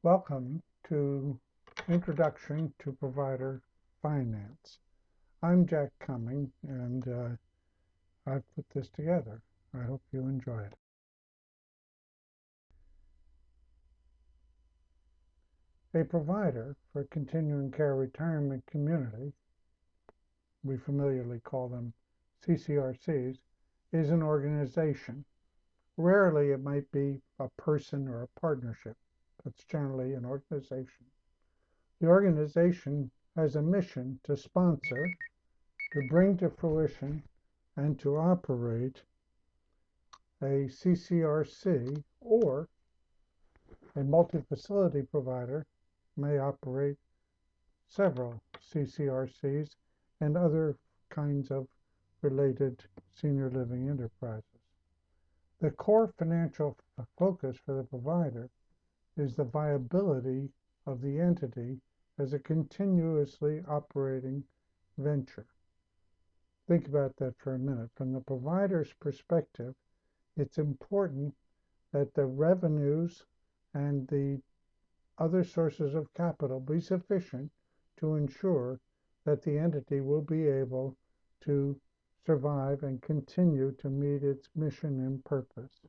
Welcome to Introduction to Provider Finance. I'm Jack Cumming, and I've put this together. I hope you enjoy it. A provider for continuing care retirement community, we familiarly call them CCRCs, is an organization. Rarely it might be a person or a partnership. It's generally an organization. The organization has a mission to sponsor, to bring to fruition, and to operate a CCRC, or a multi-facility provider may operate several CCRCs and other kinds of related senior living enterprises. The core financial focus for the provider is the viability of the entity as a continuously operating venture. Think about that for a minute. From the provider's perspective, it's important that the revenues and the other sources of capital be sufficient to ensure that the entity will be able to survive and continue to meet its mission and purpose.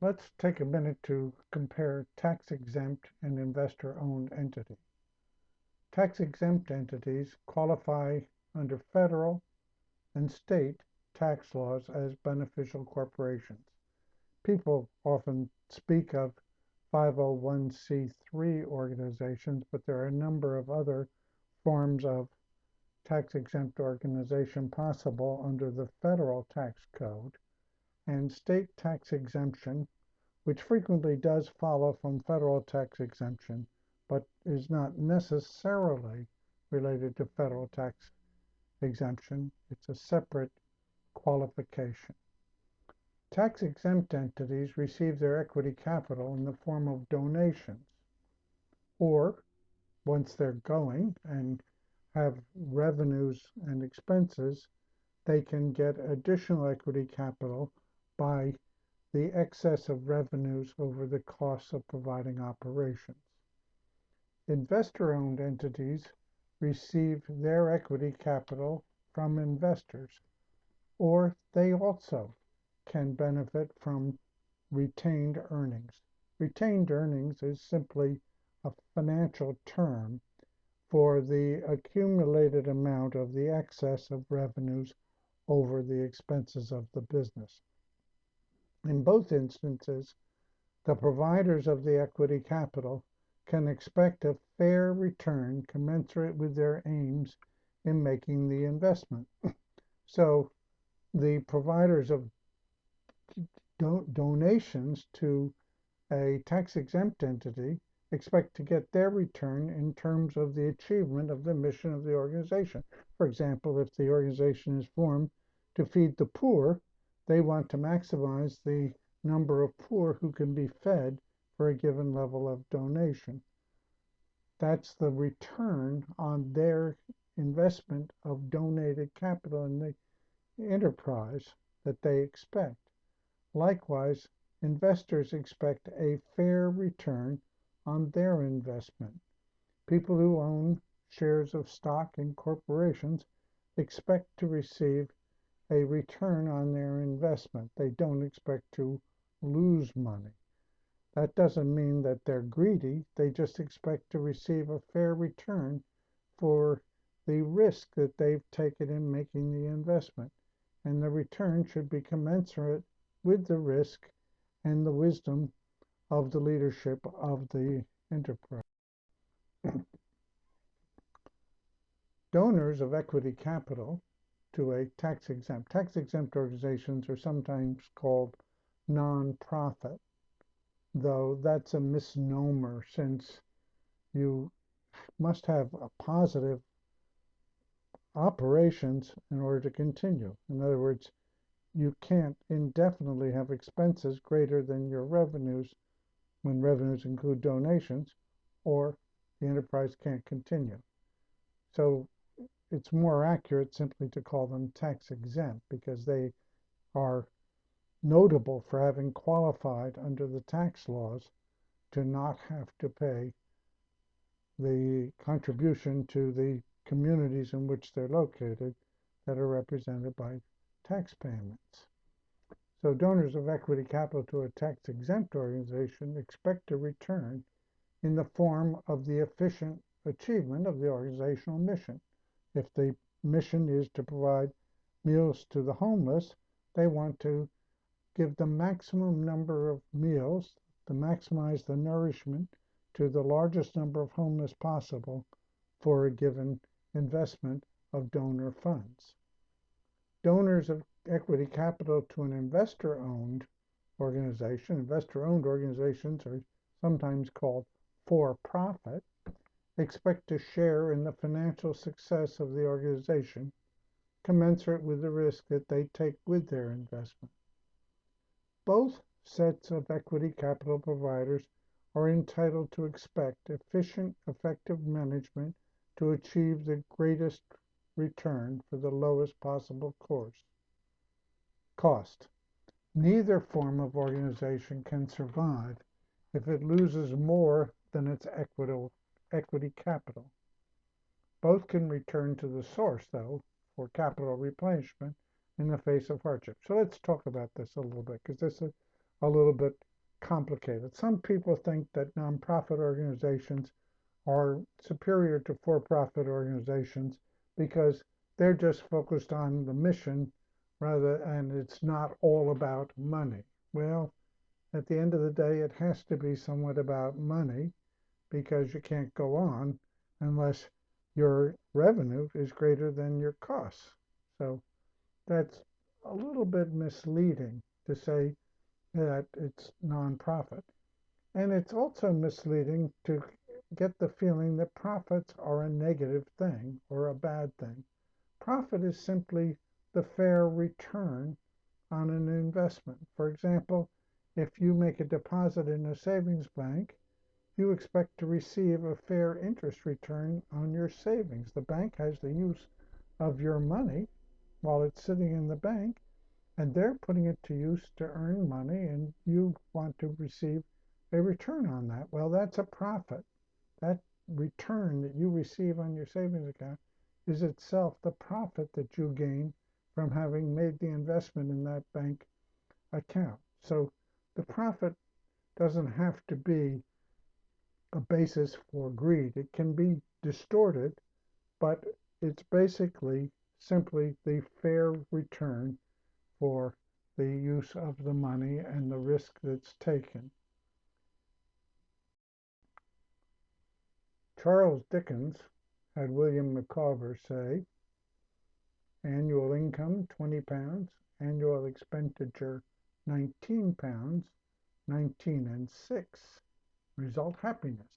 Let's take a minute to compare tax-exempt and investor-owned entity. Tax-exempt entities qualify under federal and state tax laws as beneficial corporations. People often speak of 501c3 organizations, but there are a number of other forms of tax-exempt organization possible under the federal tax code, and state tax exemption, which frequently does follow from federal tax exemption, but is not necessarily related to federal tax exemption. It's a separate qualification. Tax-exempt entities receive their equity capital in the form of donations, or once they're going and have revenues and expenses, they can get additional equity capital by the excess of revenues over the costs of providing operations. Investor-owned entities receive their equity capital from investors, or they also can benefit from retained earnings. Retained earnings is simply a financial term for the accumulated amount of the excess of revenues over the expenses of the business. In both instances, the providers of the equity capital can expect a fair return commensurate with their aims in making the investment. So the providers of donations to a tax-exempt entity expect to get their return in terms of the achievement of the mission of the organization. For example, if the organization is formed to feed the poor, they want to maximize the number of poor who can be fed for a given level of donation. That's the return on their investment of donated capital in the enterprise that they expect. Likewise, investors expect a fair return on their investment. People who own shares of stock in corporations expect to receive a return on their investment. They don't expect to lose money. That doesn't mean that they're greedy. They just expect to receive a fair return for the risk that they've taken in making the investment. And the return should be commensurate with the risk and the wisdom of the leadership of the enterprise. Donors of equity capital to a tax-exempt organizations are sometimes called non-profit, though that's a misnomer since you must have a positive operations in order to continue. In other words, you can't indefinitely have expenses greater than your revenues when revenues include donations, or the enterprise can't continue. So it's more accurate simply to call them tax exempt because they are notable for having qualified under the tax laws to not have to pay the contribution to the communities in which they're located that are represented by tax payments. So donors of equity capital to a tax-exempt organization expect a return in the form of the efficient achievement of the organizational mission. If the mission is to provide meals to the homeless, they want to give the maximum number of meals to maximize the nourishment to the largest number of homeless possible for a given investment of donor funds. Donors of equity capital to an investor-owned organization, investor-owned organizations are sometimes called for-profit, expect to share in the financial success of the organization commensurate with the risk that they take with their investment. Both sets of equity capital providers are entitled to expect efficient, effective management to achieve the greatest return for the lowest possible cost. Neither form of organization can survive if it loses more than its equity capital. Both can return to the source, though, for capital replenishment in the face of hardship. So let's talk about this a little bit, because this is a little bit complicated. Some people think that nonprofit organizations are superior to for-profit organizations because they're just focused on the mission and it's not all about money. Well, at the end of the day, it has to be somewhat about money because you can't go on unless your revenue is greater than your costs. So that's a little bit misleading to say that it's nonprofit. And it's also misleading to get the feeling that profits are a negative thing or a bad thing. Profit is simply the fair return on an investment. For example, if you make a deposit in a savings bank, you expect to receive a fair interest return on your savings. The bank has the use of your money while it's sitting in the bank, and they're putting it to use to earn money, and you want to receive a return on that. Well, that's a profit. That return that you receive on your savings account is itself the profit that you gain from having made the investment in that bank account. So the profit doesn't have to be a basis for greed. It can be distorted, but it's basically simply the fair return for the use of the money and the risk that's taken. Charles Dickens had William Micawber say, annual income £20, annual expenditure £19, 19 and 6, result happiness.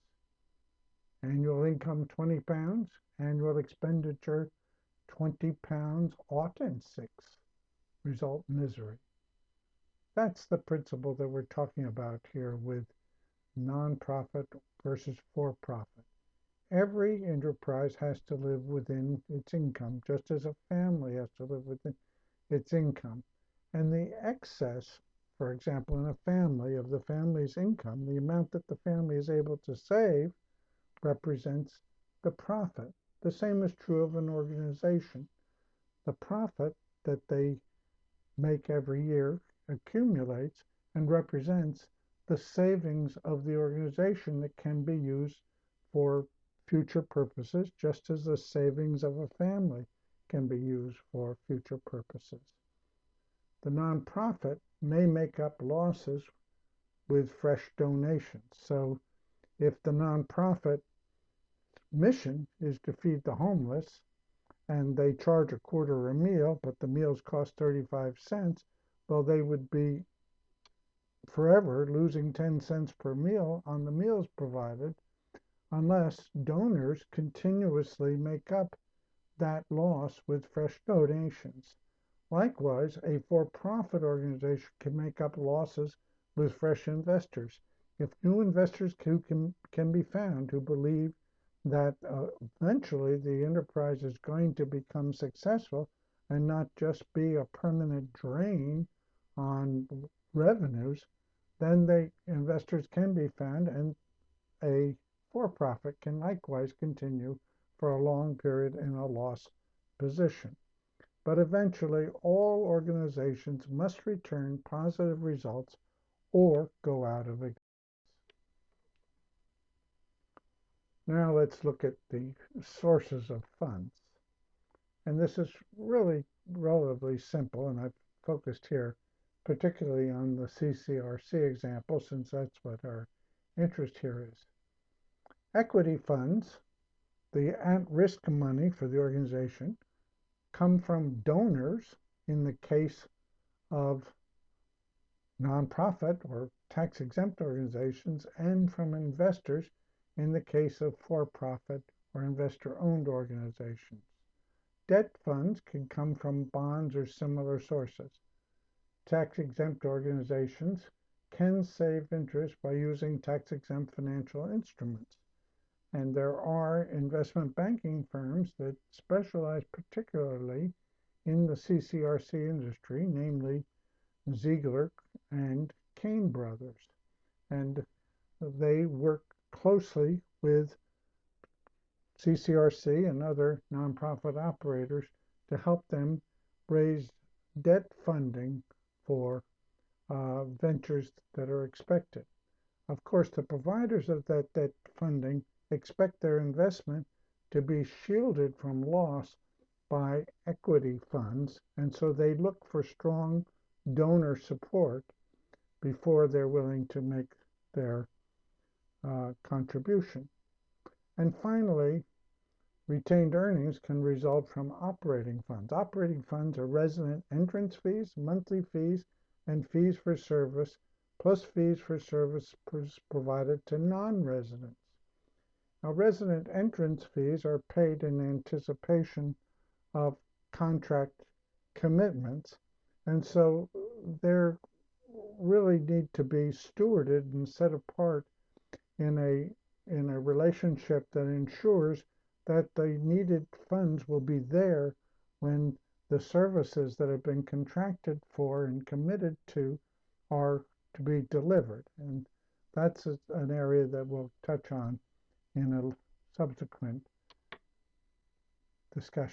Annual income £20, annual expenditure £20, ought and 6, result misery. That's the principle that we're talking about here with nonprofit versus for-profit. Every enterprise has to live within its income, just as a family has to live within its income. And the excess, for example, in a family of the family's income, the amount that the family is able to save represents the profit. The same is true of an organization. The profit that they make every year accumulates and represents the savings of the organization that can be used for future purposes, just as the savings of a family can be used for future purposes. The nonprofit may make up losses with fresh donations. So if the nonprofit mission is to feed the homeless and they charge $0.25 a meal, but the meals cost 35 cents, well, they would be forever losing 10 cents per meal on the meals provided unless donors continuously make up that loss with fresh donations. Likewise, a for-profit organization can make up losses with fresh investors. If new investors can be found who believe that eventually the enterprise is going to become successful and not just be a permanent drain on revenues, then the investors can be found, and a for-profit can likewise continue for a long period in a loss position. But eventually, all organizations must return positive results or go out of existence. Now let's look at the sources of funds. And this is really relatively simple, and I've focused here particularly on the CCRC example since that's what our interest here is. Equity funds, the at-risk money for the organization, come from donors in the case of nonprofit or tax-exempt organizations, and from investors in the case of for-profit or investor-owned organizations. Debt funds can come from bonds or similar sources. Tax-exempt organizations can save interest by using tax-exempt financial instruments. And there are investment banking firms that specialize particularly in the CCRC industry, namely Ziegler and Cain Brothers. And they work closely with CCRC and other nonprofit operators to help them raise debt funding for ventures that are expected. Of course, the providers of that debt funding expect their investment to be shielded from loss by equity funds, and so they look for strong donor support before they're willing to make their contribution. And finally, retained earnings can result from operating funds. Operating funds are resident entrance fees, monthly fees, and fees for service, plus fees for service provided to non-residents. Now, resident entrance fees are paid in anticipation of contract commitments, and so they really need to be stewarded and set apart in a relationship that ensures that the needed funds will be there when the services that have been contracted for and committed to are to be delivered. And that's an area that we'll touch on in a subsequent discussion.